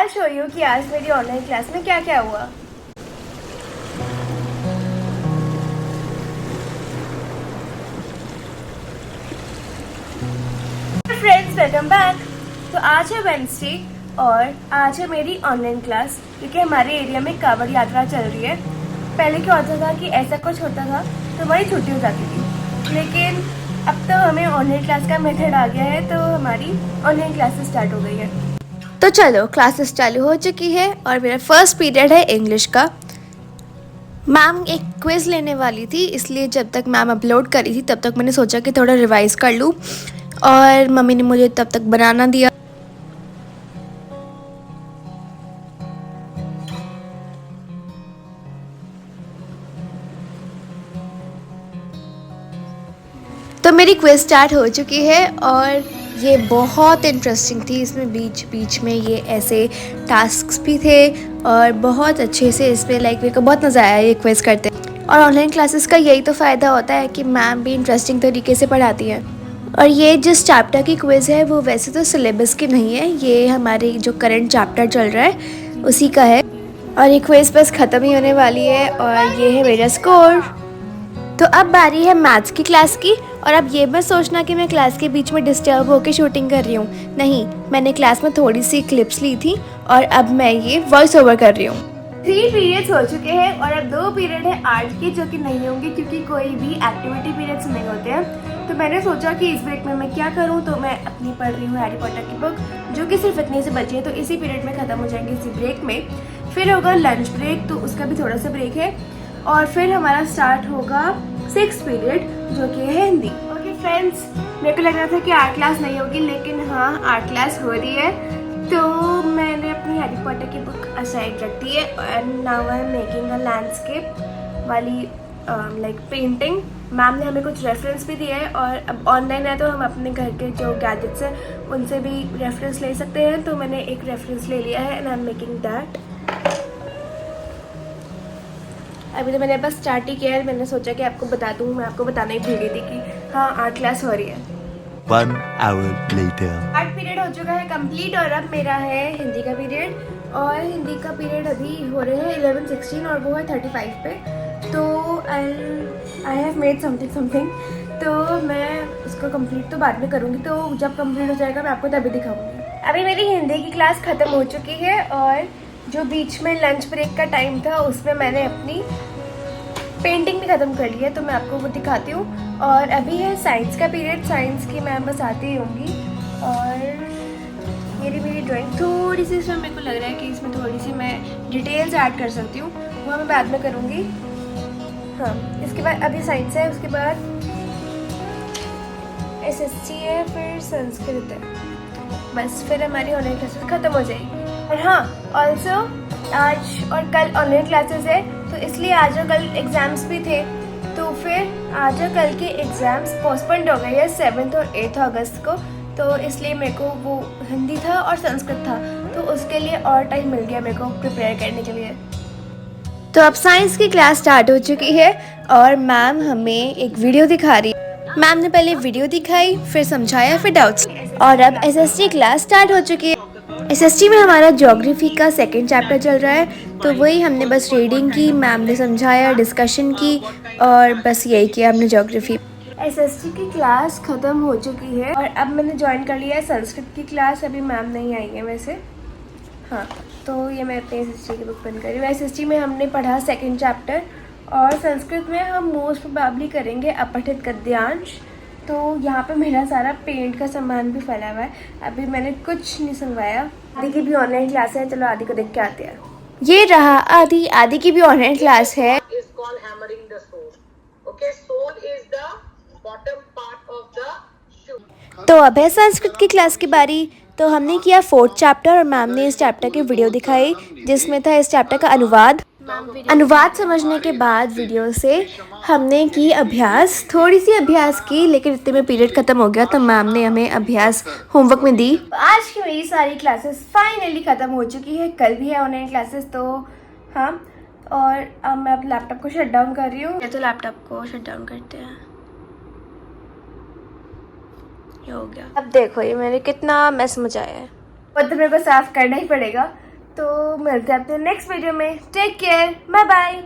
I'll show you कि आज मेरी ऑनलाइन क्लास में क्या क्या हुआ। Friends welcome back. तो आज है वेडनेसडे और आज है मेरी ऑनलाइन क्लास, क्योंकि हमारे एरिया में कांवड़ यात्रा चल रही है। पहले क्या होता था कि ऐसा कुछ होता था तो हमारी छुट्टी हो जाती थी, लेकिन अब तो हमें ऑनलाइन क्लास का मेथड आ गया है, तो हमारी ऑनलाइन क्लासेस स्टार्ट हो गई है। तो चलो क्लासेस चालू हो चुकी है और मेरा फर्स्ट पीरियड है इंग्लिश का। मैम एक क्विज़ लेने वाली थी, इसलिए जब तक मैम अपलोड करी थी तब तक मैंने सोचा कि थोड़ा रिवाइज़ कर लूँ, और मम्मी ने मुझे तब तक बनाना दिया। तो मेरी क्विज़ स्टार्ट हो चुकी है और ये बहुत इंटरेस्टिंग थी। इसमें बीच बीच में ये ऐसे टास्क्स भी थे और बहुत अच्छे से इसमें मेरे को बहुत मज़ा आया ये क्विज़ करते। और ऑनलाइन क्लासेस का यही तो फ़ायदा होता है कि मैम भी इंटरेस्टिंग तरीके से पढ़ाती है। और ये जिस चैप्टर की क्विज़ है वो वैसे तो सिलेबस की नहीं है, ये हमारे जो करंट चैप्टर चल रहा है उसी का है। और ये क्विज़ बस ख़त्म ही होने वाली है और ये है मेरा स्कोर। तो अब बारी है मैथ्स की क्लास की। और अब ये मत सोचना कि मैं क्लास के बीच में डिस्टर्ब होकर शूटिंग कर रही हूँ, नहीं, मैंने क्लास में थोड़ी सी क्लिप्स ली थी और अब मैं ये वॉइस ओवर कर रही हूँ। 3 पीरियड्स हो चुके हैं और अब 2 पीरियड है आर्ट के, जो कि नहीं होंगे क्योंकि कोई भी एक्टिविटी पीरियड्स नहीं होते हैं। तो मैंने सोचा कि इस ब्रेक में मैं क्या करूँ, तो मैं अपनी पढ़ रही हूँ हैरी पॉटर की बुक, जो कि सिर्फ इतनी से बची है, तो इसी पीरियड में ख़त्म हो जाएंगे इसी ब्रेक में। फिर होगा लंच ब्रेक, तो उसका भी थोड़ा सा ब्रेक है, और फिर हमारा स्टार्ट होगा 6th पीरियड, जो कि है हिंदी। ओके फ्रेंड्स, मेरे को लग रहा था कि आर्ट क्लास नहीं होगी, लेकिन हाँ, आर्ट क्लास हो रही है। तो मैंने अपनी हैरी पॉटर की बुक असाइड रख दी है और now I am making a landscape वाली पेंटिंग। मैम ने हमें कुछ रेफरेंस भी दिया है, और अब ऑनलाइन है तो हम अपने घर के जो गैजेट्स हैं उनसे भी रेफरेंस ले सकते हैं। तो मैंने एक रेफरेंस ले लिया है and I am making that. अभी तो मैंने बस स्टार्ट ही किया है, मैंने सोचा कि आपको बता दूँ, मैं आपको बताना ही भूल गई थी कि हाँ, आर्ट क्लास हो रही है। 1 hour later. आर्ट पीरियड हो चुका है कंप्लीट और अब मेरा है हिंदी का पीरियड। और हिंदी का पीरियड अभी हो रहे हैं 11-16 और वो है 35 पे। तो आई हैव मेड समथिंग, तो मैं उसको कंप्लीट तो बाद में करूँगी, तो जब कंप्लीट हो जाएगा मैं आपको तभी दिखाऊंगी। अभी मेरी हिंदी की क्लास ख़त्म हो चुकी है और जो बीच में लंच ब्रेक का टाइम था उसमें मैंने अपनी पेंटिंग भी ख़त्म कर ली है, तो मैं आपको वो दिखाती हूँ। और अभी है साइंस का पीरियड, साइंस की मैम बस आती ही होंगी। और मेरी ड्राइंग थोड़ी सी, इसमें मेरे को लग रहा है कि इसमें थोड़ी सी मैं डिटेल्स ऐड कर सकती हूँ, वो मैं बाद में करूँगी। हाँ, इसके बाद अभी साइंस है, उसके बाद SST है, फिर संस्कृत है, बस फिर हमारी ऑनलाइन क्लासेस ख़त्म हो जाएगी। और हाँ, ऑल्सो आज और कल ऑनलाइन क्लासेस है, तो इसलिए आज और कल एग्ज़ाम्स भी थे, तो फिर आज और कल के एग्ज़ाम्स पोस्टपोन्ड हो गए हैं 7 और 8 अगस्त को। तो इसलिए मेरे को वो हिंदी था और संस्कृत था, तो उसके लिए और टाइम मिल गया मेरे को प्रिपेयर करने के लिए। तो अब साइंस की क्लास स्टार्ट हो चुकी है और मैम हमें एक वीडियो दिखा रही है। मैम ने पहले वीडियो दिखाई, फिर समझाया, फिर डाउट्स, और अब SST क्लास स्टार्ट हो चुकी है। SST में हमारा ज्योग्राफी का 2nd चैप्टर चल रहा है, तो वही हमने बस रीडिंग की, मैम ने समझाया, डिस्कशन की, और बस यही किया हमने ज्योग्राफी। SST की क्लास ख़त्म हो चुकी है और अब मैंने ज्वाइन कर लिया है संस्कृत की क्लास। अभी मैम नहीं आई है वैसे, हाँ, तो ये मैं अपने SST की बुक बंद कर रही हूँ। SST में हमने पढ़ा 2nd चैप्टर, और संस्कृत में हम मोस्ट प्रोबेबली करेंगे अपठित गद्यांश। तो यहाँ पे मेरा सारा पेंट का सामान भी फैला हुआ है, अभी मैंने कुछ नहीं संगवाया। आदि की भी ऑनलाइन क्लास है, चलो आदि को देख के आते हैं। ये रहा आदि, आदि की भी ऑनलाइन क्लास है। is called hammering the sole. Okay, sole is the bottom part of the shoe. तो अब है संस्कृत की क्लास की बारी। तो हमने किया 4th चैप्टर और मैम ने इस चैप्टर की वीडियो दिखाई, जिसमें था इस चैप्टर का अनुवाद। अनुवाद समझने के बाद वीडियो से हमने की अभ्यास, थोड़ी सी अभ्यास की, लेकिन इतने में पीरियड ख़त्म हो गया, तो मैम ने हमें अभ्यास होमवर्क में दी। आज की मेरी सारी क्लासेस फाइनली ख़त्म हो चुकी है, कल भी है ऑनलाइन क्लासेस, तो हाँ। और अब मैं अपने लैपटॉप को शट डाउन कर रही हूँ, तो लैपटॉप को शट डाउन करते हैं। ये हो गया। अब देखो ये मैंने कितना मैस मचाया है, वो तो मेरे को साफ करना ही पड़ेगा, तो मिलते हैं अपने नेक्स्ट वीडियो में। Take care, bye bye.